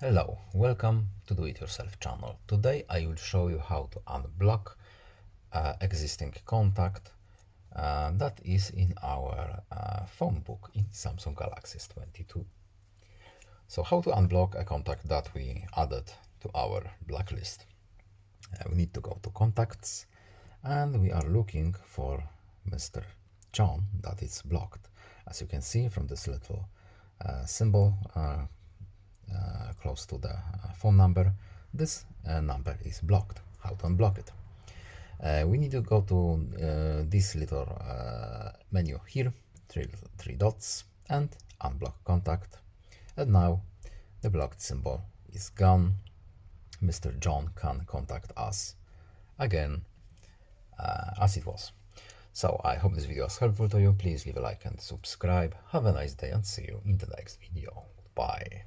Hello, welcome to Do It Yourself channel. Today I will show you how to unblock existing contact that is in our phone book in Samsung Galaxy S22. So how to unblock a contact that we added to our blacklist? We need to go to contacts and we are looking for Mr. John that is blocked. As you can see from this little symbol close to the phone number, this number is blocked. How to unblock it? We need to go to this little menu here, three dots, and unblock contact. And now the blocked symbol is gone. Mr. John can contact us again as it was. So I hope this video was helpful to you. Please leave a like and subscribe. Have a nice day and see you in the next video. Bye.